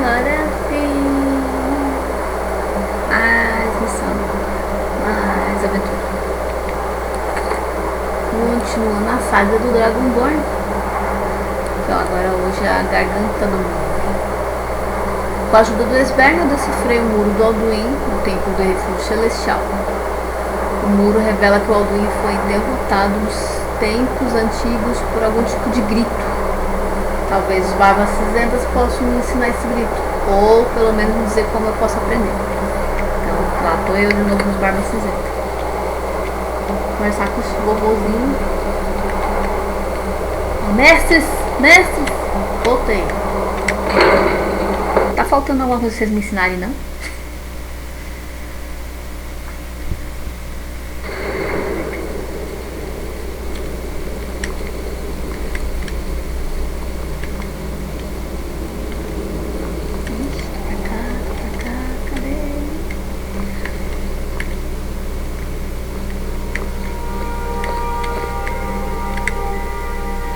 agora sim. Mais missão. Mais aventura. Continuando a saga do Dragonborn. Então agora hoje é a Garganta do Mundo. Com a ajuda do Esbern, eu decifrei o muro do Alduin no templo do refúgio celestial. O muro revela que o Alduin foi derrotado nos tempos antigos por algum tipo de grito. Talvez os barbas cinzentas possam me ensinar esse grito, ou pelo menos me dizer como eu posso aprender. Então lá tô eu de novo nos barbas cinzentas. Vou conversar com os vovozinhos. Mestres! Mestres! Voltei. Tá faltando alguma coisa pra vocês me ensinarem, não?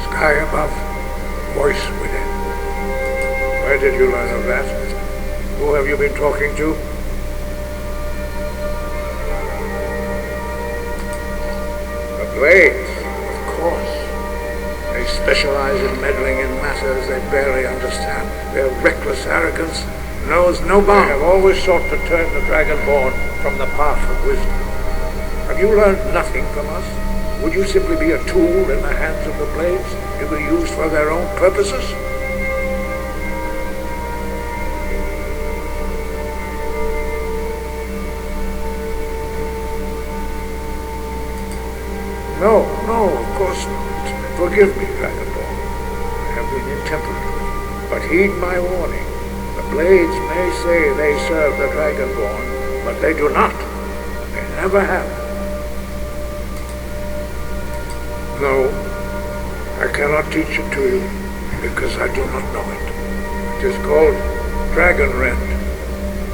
Sky above, voice within. Where did you learn of that? Who have you been talking to? The Blades, of course. They specialize in meddling in matters they barely understand. Their reckless arrogance knows no bounds. They have always sought to turn the Dragonborn from the path of wisdom. Have you learned nothing from us? Would you simply be a tool in the hands of the Blades to be used for their own purposes? No, of course not. Forgive me, Dragonborn. I have been intemperate with you. But heed my warning. The Blades may say they serve the Dragonborn, but they do not. They never have. No, I cannot teach it to you, because I do not know it. It is called Dragon Rend,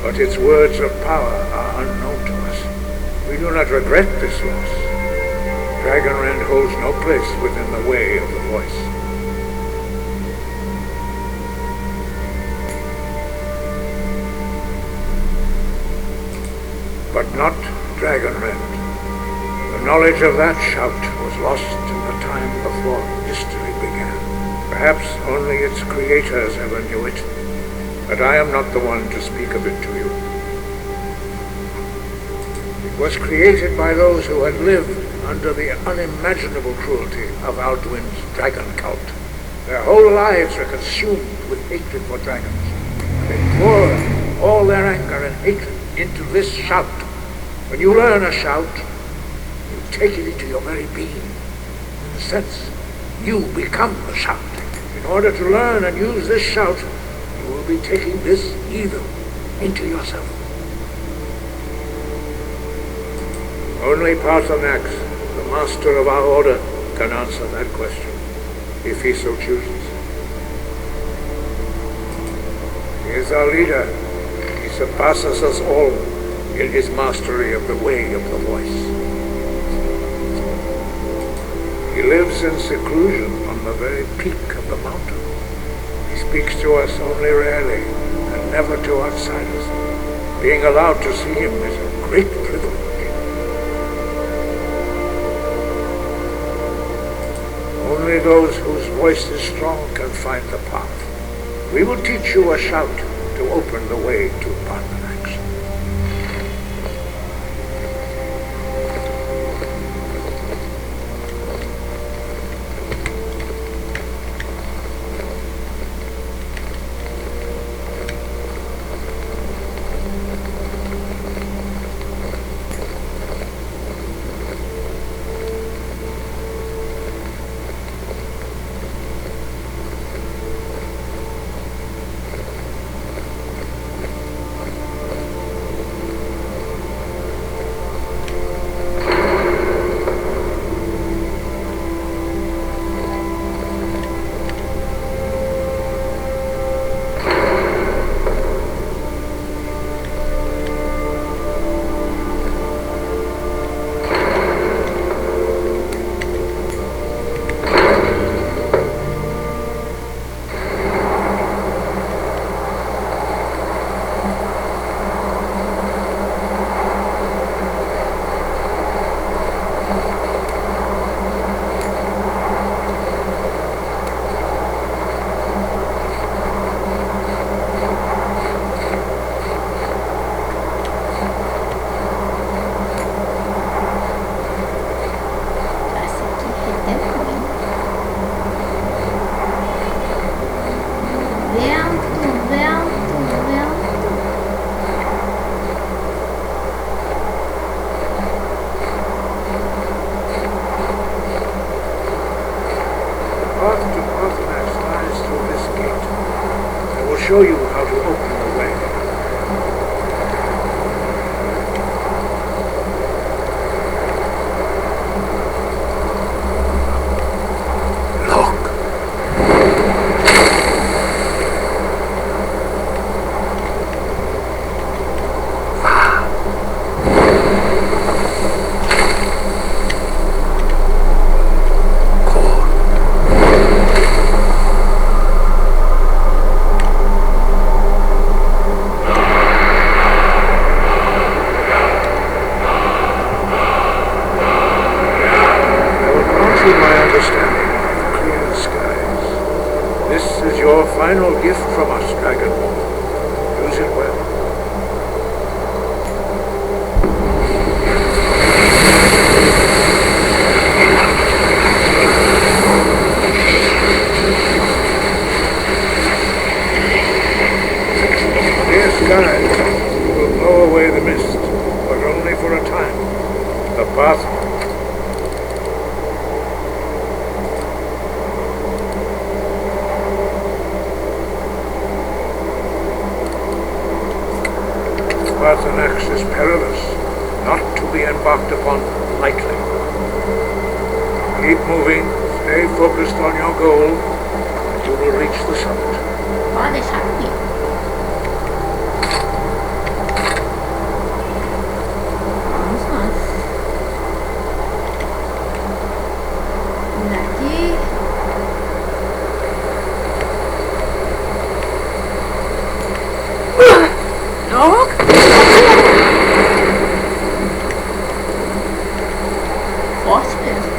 but its words of power are unknown to us. We do not regret this loss. Dragon Rend holds no place within the way of the voice. But not Dragon Rend. The knowledge of that shout was lost in the time before history began. Perhaps only its creators ever knew it, but I am not the one to speak of it to you. It was created by those who had lived under the unimaginable cruelty of Alduin's dragon cult. Their whole lives are consumed with hatred for dragons. They pour all their anger and hatred into this shout. When you learn a shout, take it into your very being. In a sense, you become the shout. In order to learn and use this shout, you will be taking this evil into yourself. Only Paarthurnax, the master of our order, can answer that question, if he so chooses. He is our leader. He surpasses us all in his mastery of the way of the voice. He lives in seclusion on the very peak of the mountain. He speaks to us only rarely, and never to outsiders. Being allowed to see him is a great privilege. Only those whose voice is strong can find the path. We will teach you a shout to open the way to Paarthurnax. Vento, vento, vento. The path to Português lies through this gate. I will show you how to open the way. Your final gift from us, Dragon. Use it well. Clear skies will blow away the mist, but only for a time. The path Parthenax is perilous, not to be embarked upon lightly. Keep moving, stay focused on your goal, and you will reach the summit. Pode deixar aqui. Vamos lá. Vamos aqui. Não. Forte mesmo.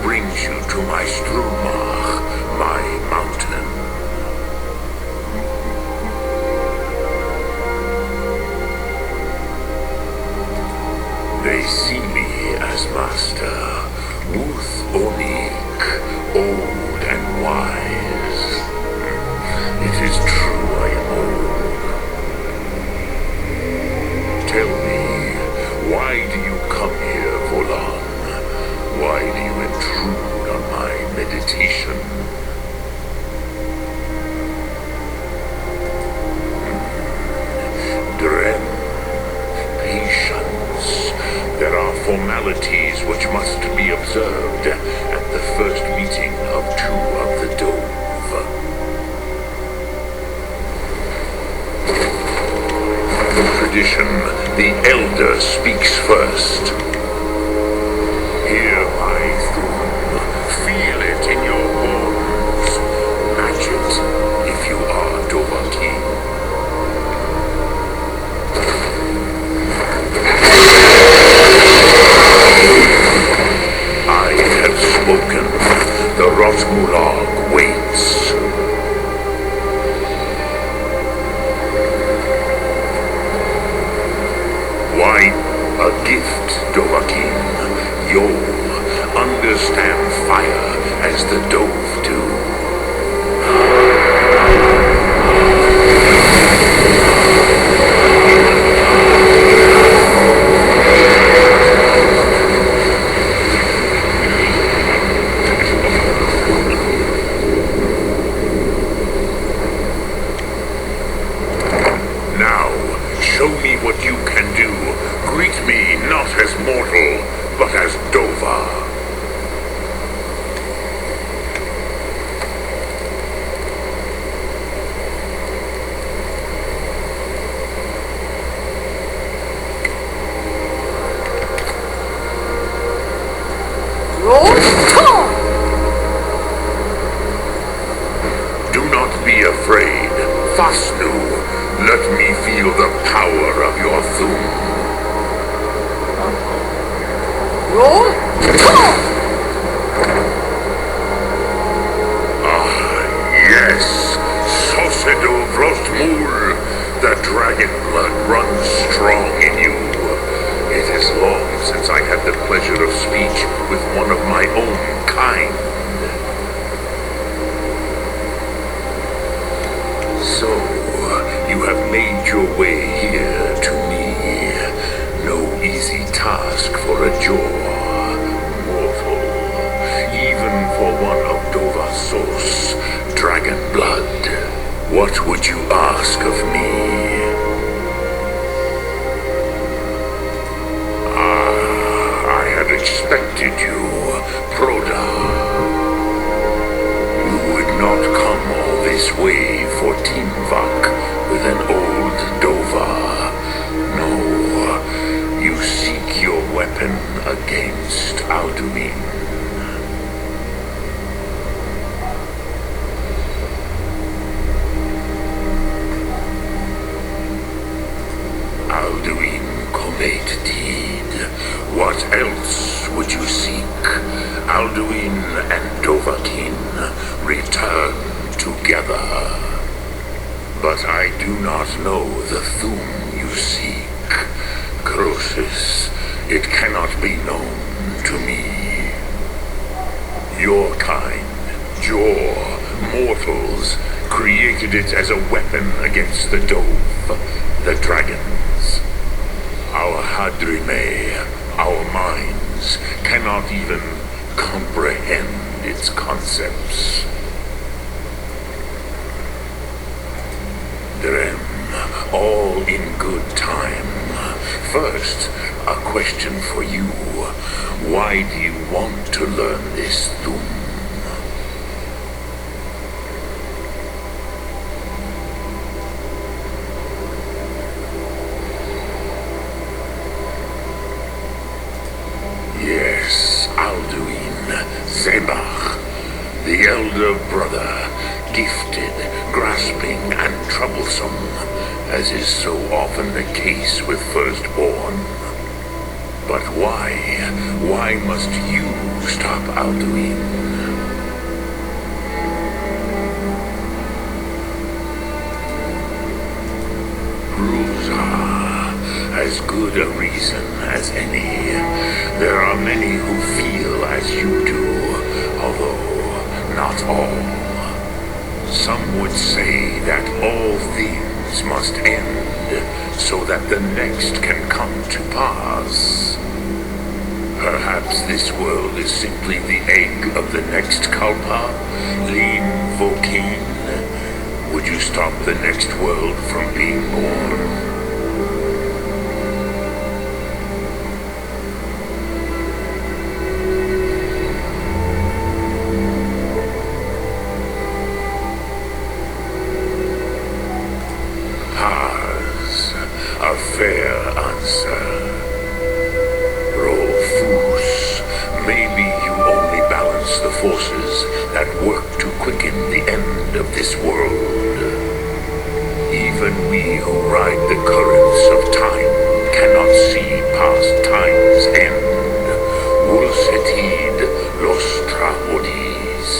brings you to my Strumach, my mountain. They see me as master, Uth Onik, old and wise. It is true I am old. Tell me, why do you come here, Volan? Why do you intrude on my meditation? Dren, patience. There are formalities which must be observed at the first meeting of two of the Dove. Tradition, the elder speaks first. Hear my thumb, feel it in your bones. Match it if you are Dovahkiin. I have spoken. The Rotmulag waits. Why a gift, Dovahkiin? You understand fire as the Dove do. Now, show me what you can do. Greet me not as mortal, but as Dova. Do not be afraid. Fasnu, let me feel the power of your thum. Yes, Sosedo Vrostmul, the dragon blood runs strong in you. It is long since I had the pleasure of speech with one of my own kind. So, you have made your way here to me. No easy task for a Jor, mortal, even for one of Dovahsos, dragon blood. What would you ask of me? I had expected you, Proda. You would not come all this way for Teamvak with an old Dova. No, you seek your weapon against Alduin. Alduin Komet Tid. What else would you seek? Alduin and Dovahkiin return together. But I do not know the thum you seek. Croesus, it cannot be known to me. Your kind, Jor, mortals, created it as a weapon against the Dove, the dragons. Our Hadrime, our minds, cannot even comprehend its concepts. Drem, all in good time. First, a question for you. Why do you want to learn this thum? Yes, Alduin, Zebach, the elder brother, gifted, grasping, and troublesome, as is so often the case with firstborn. But why? Why must you stop Alduin? Rules are as good a reason as any. There are many who feel as you do, although not all. Some would say that all things must end so that the next can come to pass. Perhaps this world is simply the egg of the next Kalpa, Lean Volcane. Would you stop the next world from being born? Fair answer. Rolfus, maybe you only balance the forces that work to quicken the end of this world. Even we who ride the currents of time cannot see past time's end. Wulsetid Lostra Odis.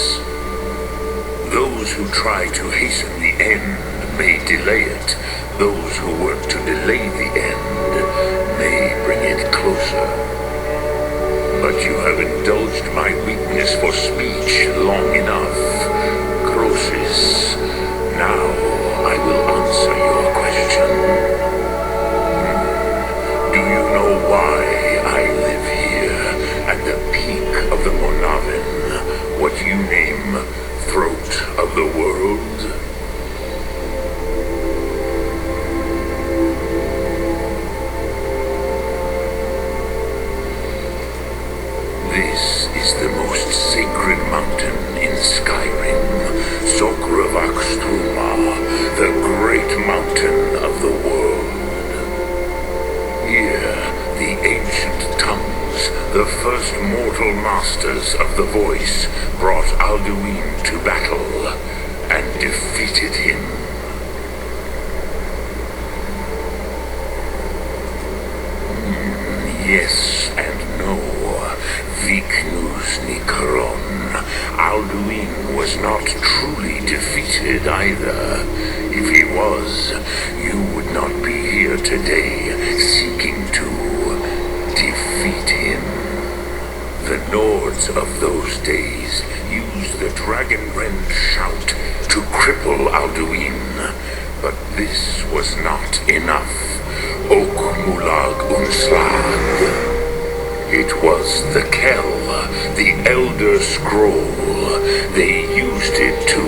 Those who try to hasten the end may delay it. Those who work to delay the end may bring it closer. But you have indulged my weakness for speech long enough. Croesus, now I will answer your question. Do you know why I live here at the peak of the Monavin, what you name throat of the world? This is the most sacred mountain in Skyrim, Sokravakstruma, the great mountain of the world. Here, the ancient tongues, the first mortal masters of the voice, brought Alduin to battle and defeated him. Yes and no. Viknus Nikaron. Alduin was not truly defeated either. If he was, you would not be here today seeking to defeat him. The Nords of those days used the Dragonrend shout to cripple Alduin, but this was not enough. Ok Mulag Unslag. It was the Kell, the Elder Scroll. They used it to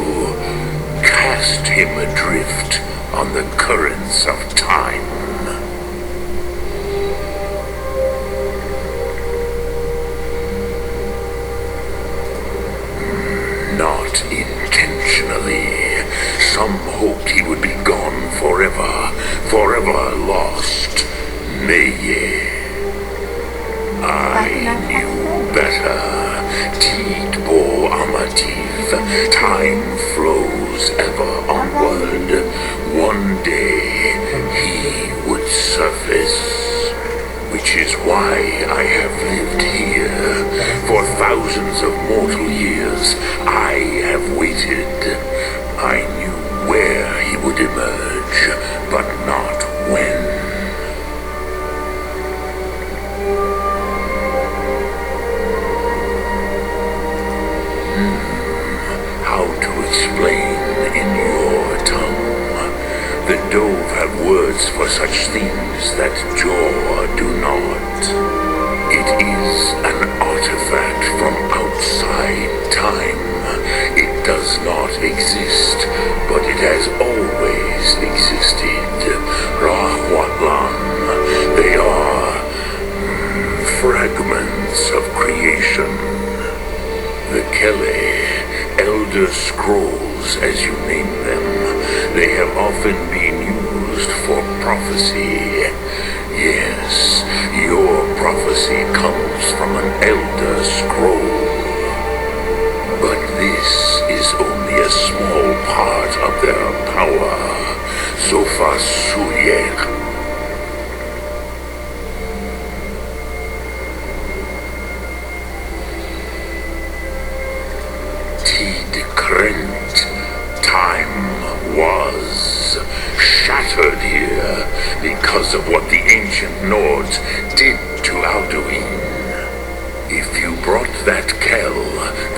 cast him adrift on the currents of time. Not intentionally. Some hoped he would be gone forever, forever lost. Meye. I knew better. Tidbo Amativ. Time flows ever onward. One day he would surface. Which is why I have lived here. For thousands of mortal years I have waited. I knew where he would emerge, but not when. How to explain in your tongue? The Dove have words for such things that Jaw do not. It is an artifact from outside time. It does not exist, but it has always existed. Rahwatlan, they are fragments of creation. The Kele, Elder Scrolls, as you name them, they have often been used for prophecy. Yes, your prophecy comes from an Elder Scroll. But this is only a small part of their power. Sofa Suyek. because of what the ancient Nords did to Alduin. If you brought that Kell,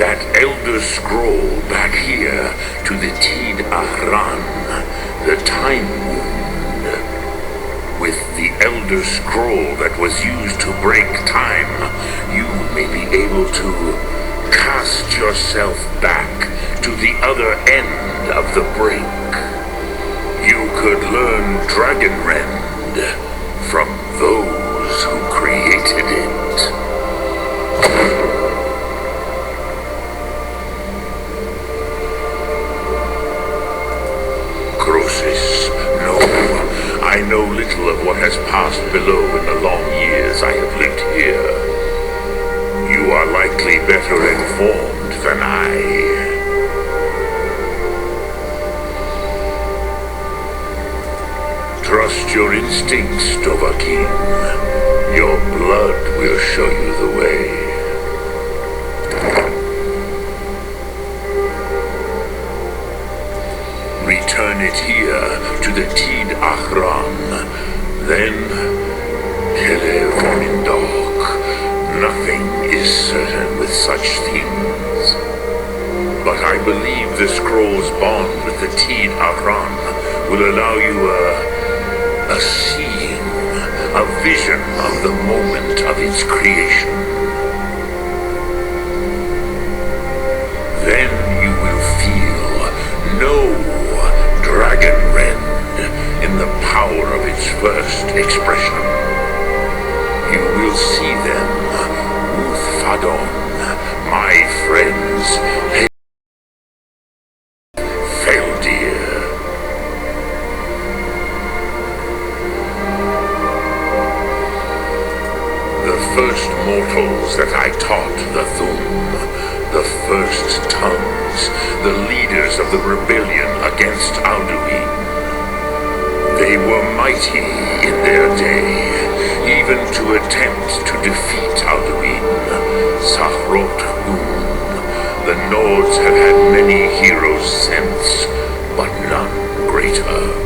that Elder Scroll back here to the Tid Ahran, the Time Wound, with the Elder Scroll that was used to break time, you may be able to cast yourself back to the other end of the break. You could learn Dragonrend from those who created it. Croesus, no. I know little of what has passed below in the long years I have lived here. You are likely better informed than I. Trust your instincts, Dovahkiin. Your blood will show you the way. Return it here to the Tid Ahran. Then, Mundo. Nothing is certain with such things. But I believe the scroll's bond with the Tid Ahran will allow you a seeing, a vision of the moment of its creation. Then you will feel no Dragonrend in the power of its first expression. You will see them, Uthfadon, my friends, Feldir. The first mortals that I taught the Thum, the first tongues, the leaders of the rebellion against Alduin. They were mighty in their day, even to attempt to defeat Alduin. Sahrot Hun. The Nords have had many heroes since, but none greater.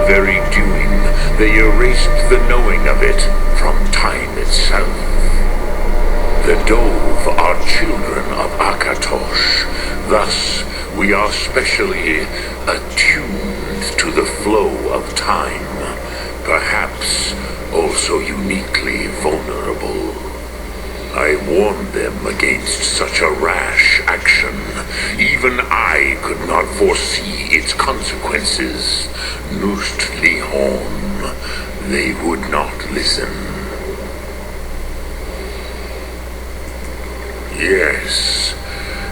Very doing, they erased the knowing of it from time itself. The Dove are children of Akatosh, thus we are specially attuned to the flow of time, perhaps also uniquely vulnerable. I warned them against such a rash action. Even I could not foresee its consequences. Nust Lihon, they would not listen. Yes,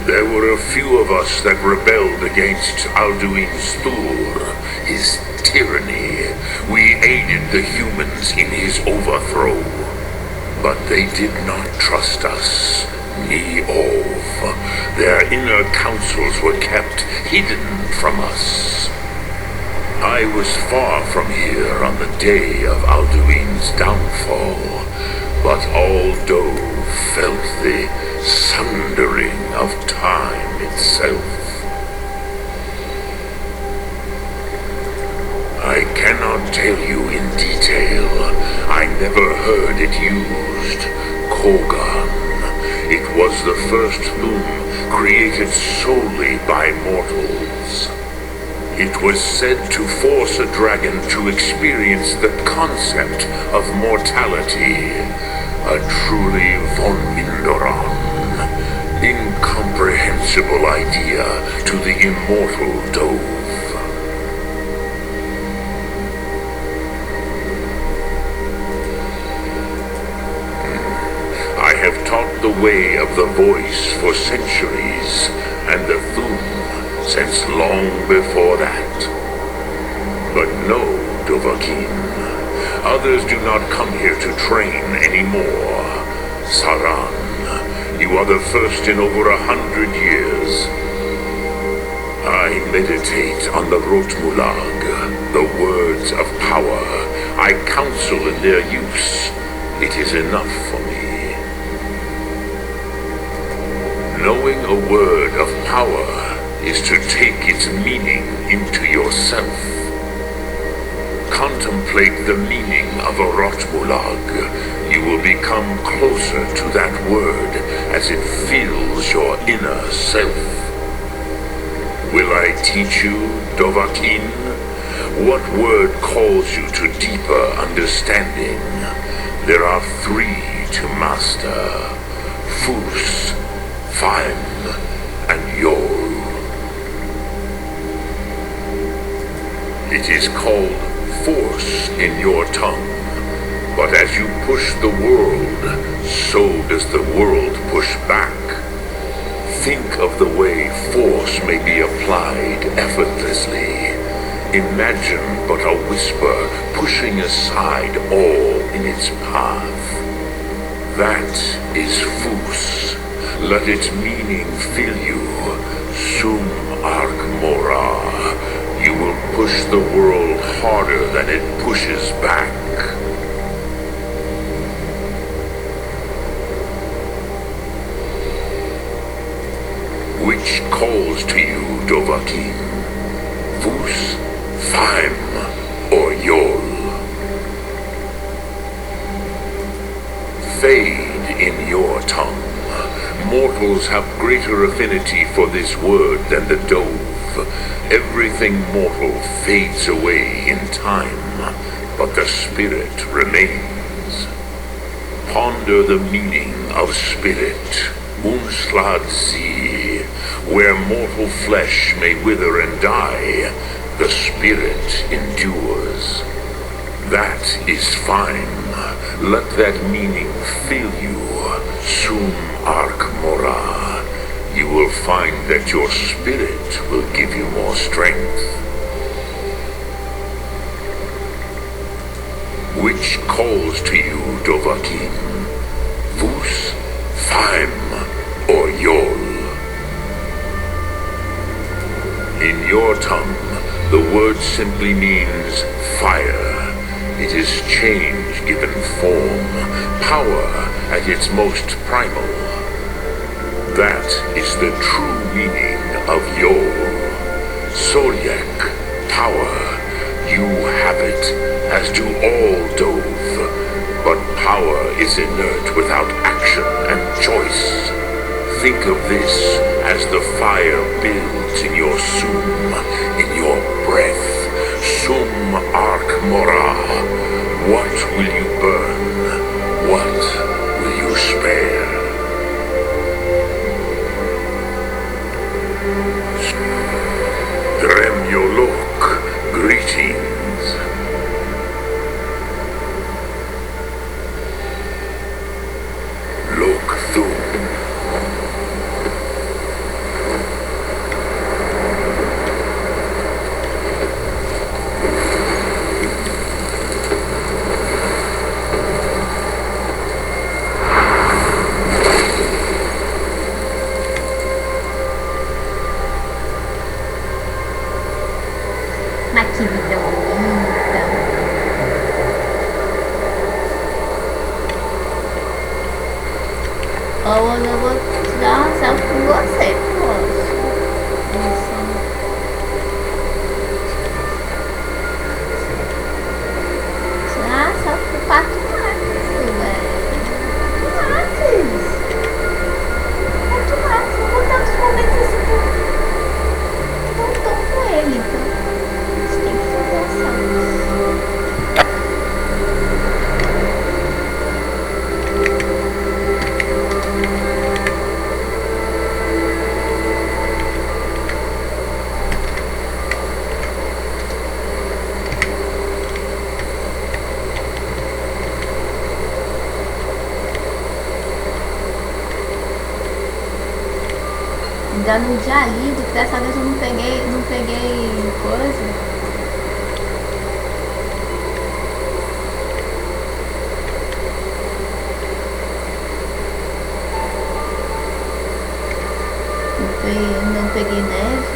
there were a few of us that rebelled against Alduin's Thur, his tyranny. We aided the humans in his overthrow. But they did not trust us, me Ov. Their inner counsels were kept hidden from us. I was far from here on the day of Alduin's downfall, but all Dove felt the sundering of time itself. I cannot tell you in detail. I never heard it used. Kogan. It was the first loom created solely by mortals. It was said to force a dragon to experience the concept of mortality. A truly von Mindoran, incomprehensible idea to the immortal Dove. I have taught the way of the voice for centuries, and the Thum since long before that. But no, Dovahkiin. Others do not come here to train anymore. Saran, you are the first in over 100 years. I meditate on the Rotmulag, the words of power. I counsel in their use. It is enough for me. Knowing a word of power is to take its meaning into yourself. Contemplate the meaning of a Rotmulag. You will become closer to that word as it fills your inner self. Will I teach you, Dovahkiin? What word calls you to deeper understanding? There are 3 to master: Fus, Faim, and Yol. It is called force in your tongue, but as you push the world, so does the world push back. Think of the way force may be applied effortlessly. Imagine but a whisper pushing aside all in its path. That is Fus. Let its meaning fill you. Sum Ark Mora. You will push the world harder than it pushes back. Which calls to you, Dovahkiin? Fus, Faim, or Yol? Fade in your tongue. Mortals have greater affinity for this word than the dove. Everything mortal fades away in time, but the spirit remains. Ponder the meaning of spirit. Unslad Zi, where mortal flesh may wither and die, the spirit endures. That is fine. Let that meaning fill you. Sum Ark Mora. You will find that your spirit will give you more strength. Which calls to you, Dovahkiin? Fus, Faim, or Yol? In your tongue, the word simply means fire. It is change given form, power at its most primal. That is the true meaning of Yol. Soryek, power. You have it, as do all Dove. But power is inert without action and choice. Think of this as the fire builds in your Sum, in your breath. Sum Ark Mora. What will you burn? What will you spare? Dremyolok, greetings. Lok Thum. Mas que vida bonita. Ou eu vou tirar uma selfie com você, posso? Tirar uma selfie com o Pato Max, velho. Pato Max, vou botar os momentos assim que não estão com ele, então. Tem que fazer ação. Ainda no dia lido, que dessa vez eu não peguei coisa. Não peguei neve.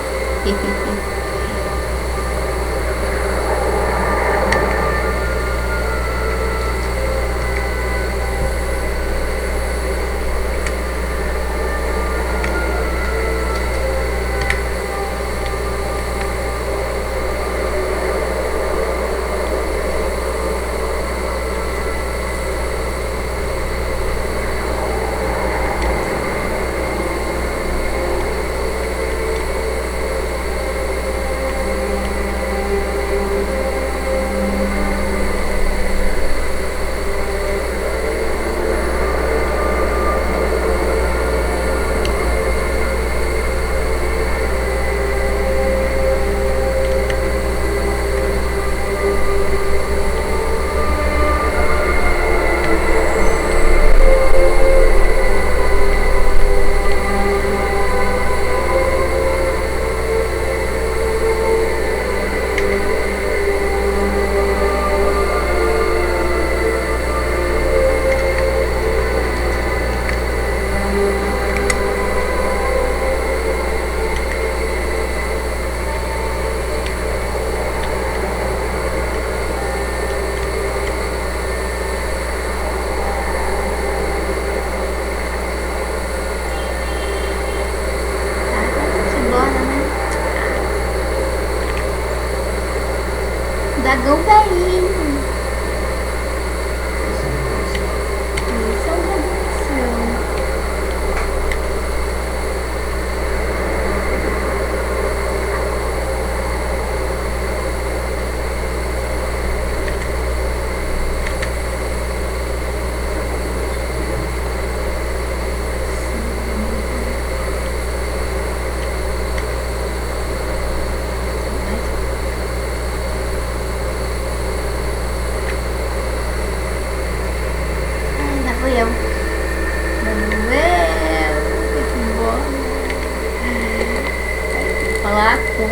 lá com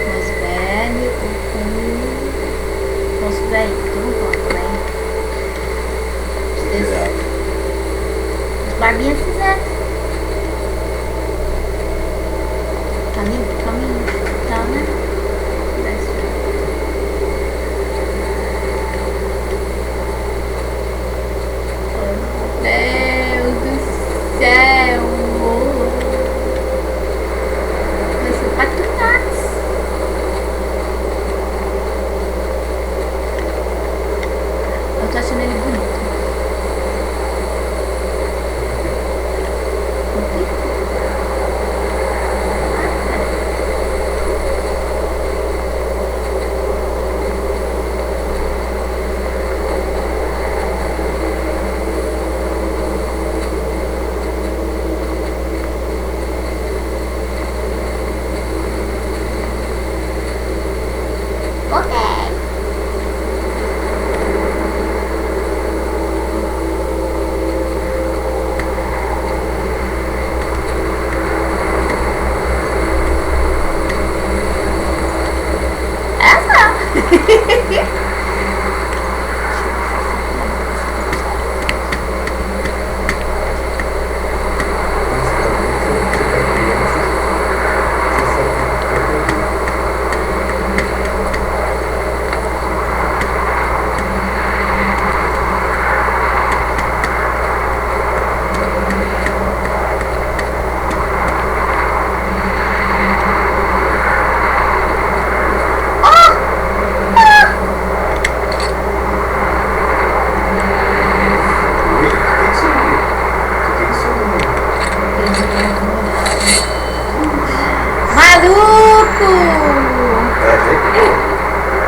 mais velho ou com os velhos, que eu não gosto, velho. Os barbinhas fizeram. Tá limpo o caminho? Tá, né? Meu Deus do céu! Vai ser patrulhados. Eu tô achando ele bonito.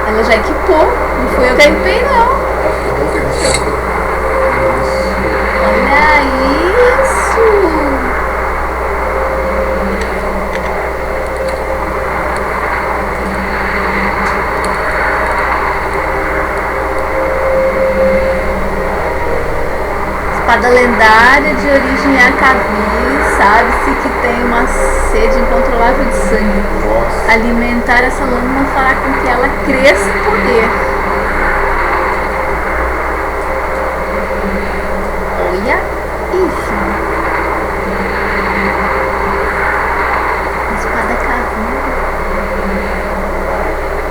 Ela já equipou, não fui eu que equipei não. Olha isso! Espada lendária de origem Akavi, sabe-se que tem uma sede incontrolável de sangue. Nossa. Alimentar essa lâmina fará com que ela cresça em poder. Olha isso. Espada cavinha.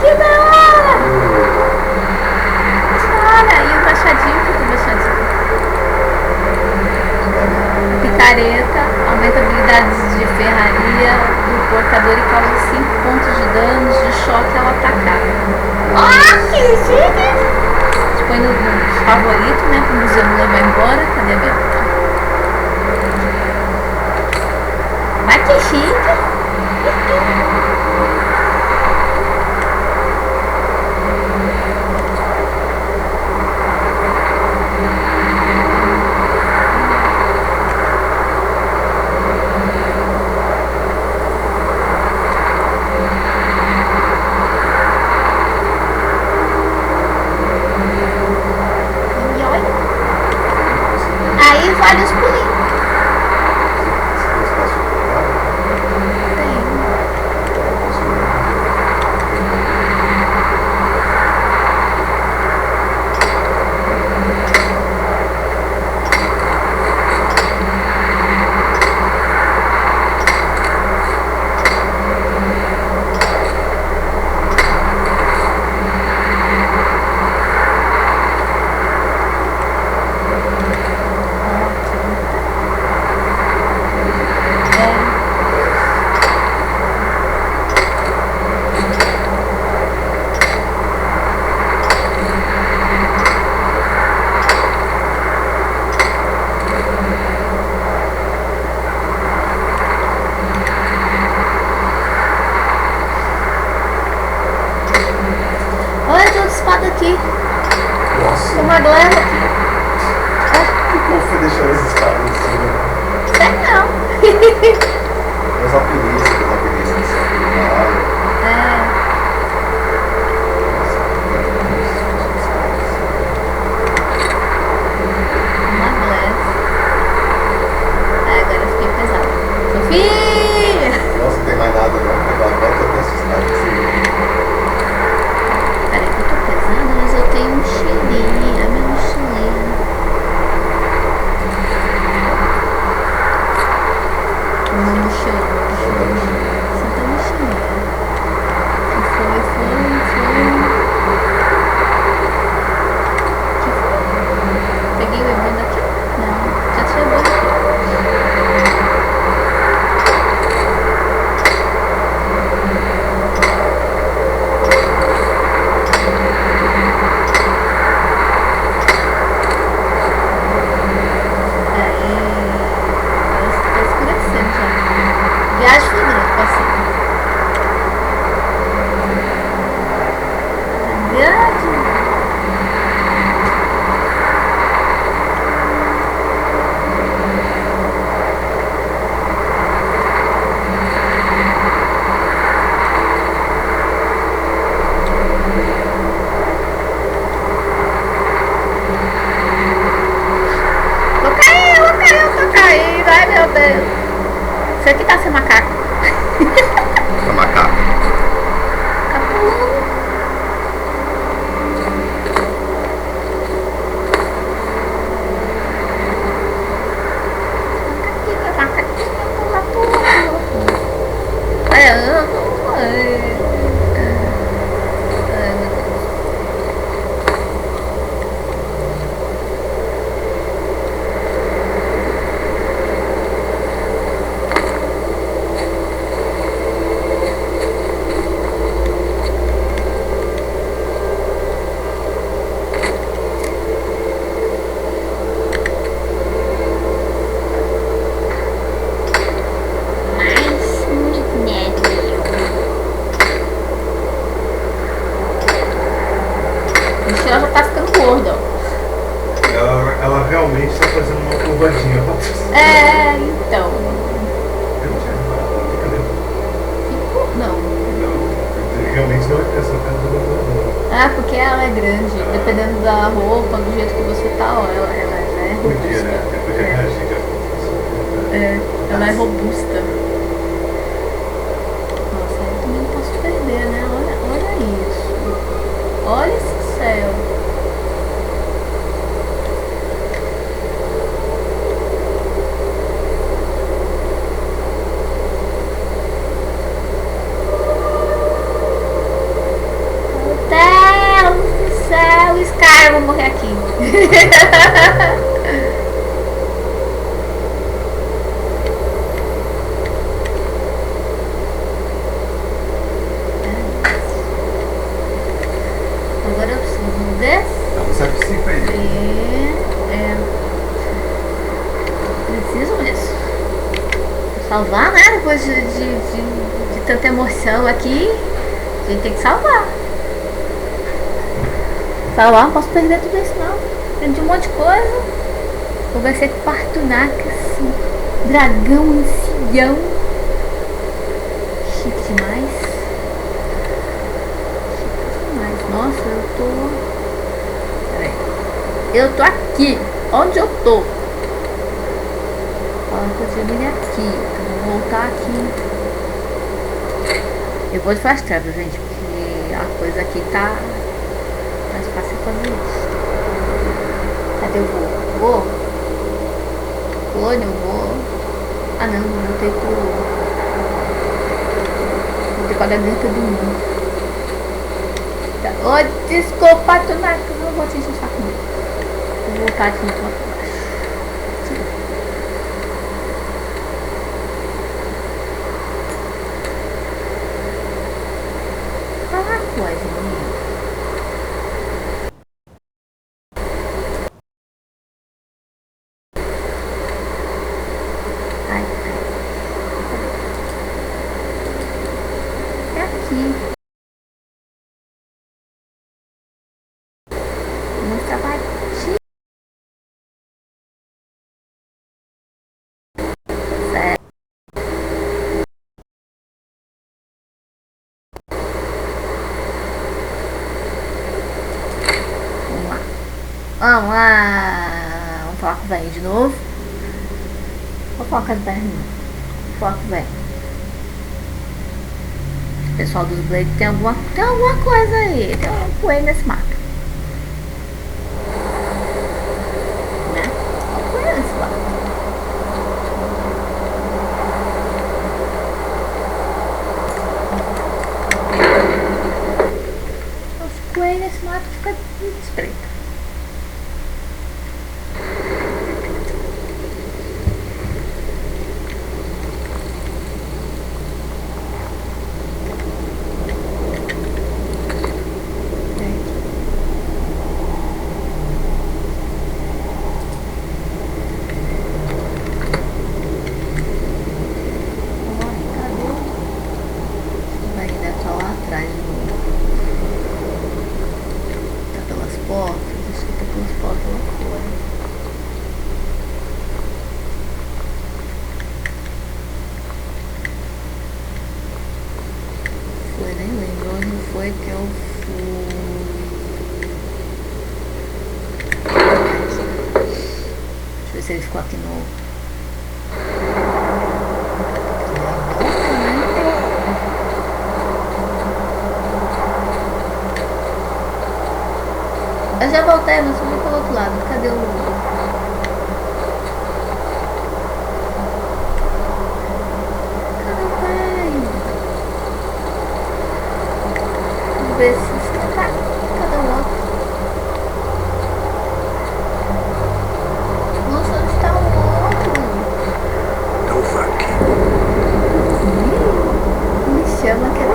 Que da hora! Que da hora! E o machadinho, que é o machadinho? Picareta, aumenta habilidades de ferraria do portador e causa 5 pontos de danos de choque ao atacar. Ah, que chique! A gente põe no favorito, né? Para o museu não levar embora. Cadê a Bela? Mas que chique! Aí vale os pulinhos. Tem. Olha, tem outra espada aqui. Nossa. Tem uma gleba aqui. Como foi deixar as espadas em cima? Sei não. Os alpinistas que são É. Uma gleba. É, agora eu fiquei pesado. Sofia? chão. Senta no chão. Que foi. Que foi? Peguei o evento aqui? Não, já tirei o bolo aqui. Viagem foi grande, passei. Grande. Tô caindo, ai meu Deus. Isso aqui tá sem macaco. Essa macaca. Tá pulando. Macaquinha, pula. Ela já tá ficando gorda, ó. Ela realmente está fazendo uma curvadinha. É, então. Eu não tinha reparado, ela fica dentro. Ficou? Não. Não, realmente não é essa cara do Ah, porque ela é grande. Dependendo da roupa, do jeito que você tá, ó, ela já é robusta. Podia, né? Podia reagir de acordo. É, ela é robusta. Nossa, eu também não posso perder, né? Olha isso. Olha esse céu. Meu Deus do céu, Skyrim, eu vou morrer aqui. Agora eu preciso descer. Você é psico aí. Preciso mesmo. Salvar, né? Depois de tanta emoção aqui, a gente tem que salvar. Salvar, não posso perder tudo isso não. Perdi um monte de coisa. Vou ser com Partunaca, assim. Dragão ancião. Chique demais. Nossa, eu tô aqui. Onde eu tô? Fala que eu cheguei aqui. Eu vou voltar aqui. Eu vou de fast travel, gente, porque a coisa aqui tá mais fácil fazer isso. Cadê o voo? Vou? Clone, eu vou. Ah não, vou ter com a garganta do mundo. Oh, desculpa, tu não vou te encher o saco não. Vou voltar aqui pra baixo. Fala uma coisa, menino. Ai. É aqui. Vamos lá. Vamos falar com o velho de novo. Vou falar com as velhas de novo. Vou falar com o velho. O pessoal dos Blades tem alguma coisa aí. Tem um coelho nesse mato. Né? Um coelho nesse mato. pra ficar espreita. Se ele ficou aqui no... Eu já voltei, mas subi pelo outro lado. Cadê o... Cadê o pai? Vamos ver se está... Cadê o outro? Chama que até...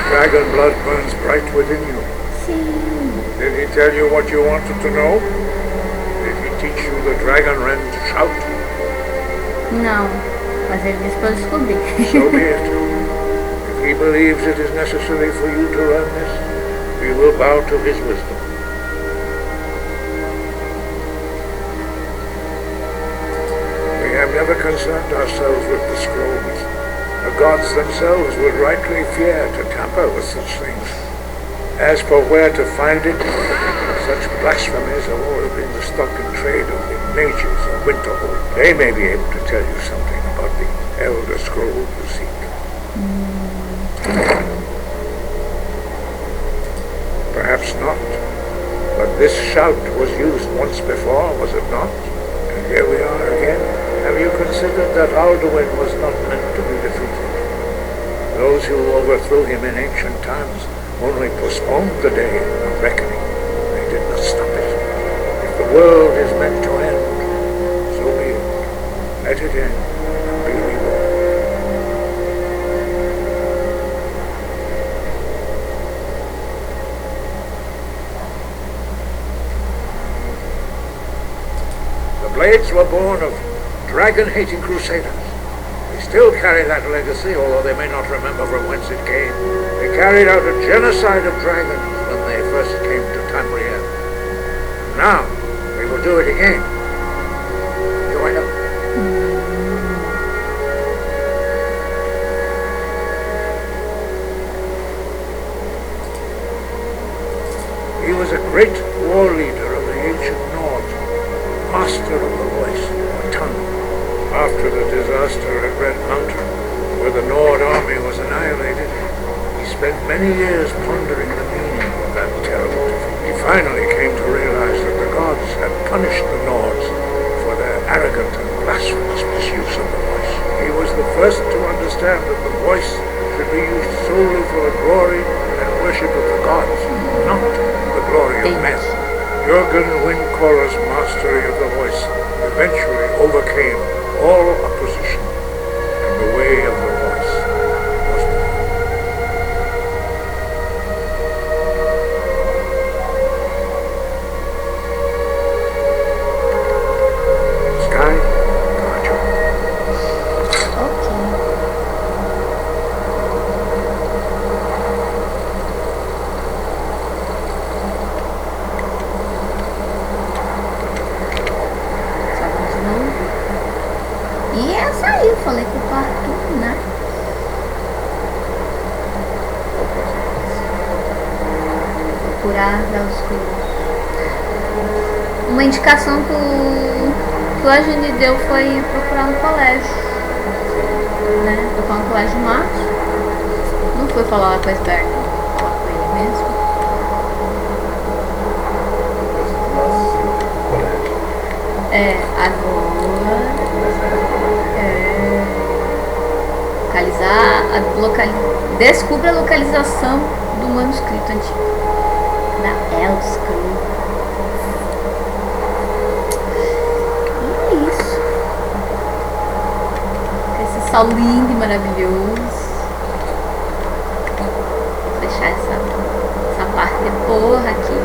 Dragon blood burns bright within you. Sim. Did he tell you what you wanted to know? Did he teach you the dragon wren to shout? Não, mas ele disse para eu descobrir. So be it. If he believes it is necessary for you to learn this, we will bow to his wisdom. We have never concerned ourselves with the scrolls. The gods themselves would rightly fear to tamper with such things. As for where to find it, such blasphemies have always been the stock in trade of the mages of Winterhold. They may be able to tell you something about the Elder Scroll you seek. Perhaps not. But this shout was used once before, was it not? And here we are again. Have you considered that Alduin was not meant to be defeated? Those who overthrew him in ancient times only postponed the day of reckoning. They did not stop it. If the world is meant to end, so be it. Let it end and be reborn. The Blades were born of dragon-hating crusaders. They still carry that legacy, although they may not remember from whence it came. They carried out a genocide of dragons when they first came to Tamriel. Now, they will do it again. Do I know? great war leader of the ancient Nords, master of the voice, or tongue. After the disaster at Red Mountain, where the Nord army was annihilated, he spent many years pondering the meaning of that terrible defeat. He finally came to realize that the gods had punished the Nords for their arrogant and blasphemous misuse of the voice. He was the first to understand that the voice should be used solely for the glory and worship of the gods, not the glory of men. Jürgen Windkorra's mastery of the voice eventually overcame all opposition, and the way of the voice was born. Sky, Garganta. Ok. Só de novo. E essa aí, eu falei com o Arthur, né? Procurar os cursos. Uma indicação que o Agine deu foi procurar no colégio, né? Procurar no colégio Matos. Não foi falar lá com a Esberna, falar com ele mesmo. É, agora descubra a localização do manuscrito antigo da Elskrim. E é isso. Esse sol lindo e maravilhoso. Vou deixar essa parte de porra aqui.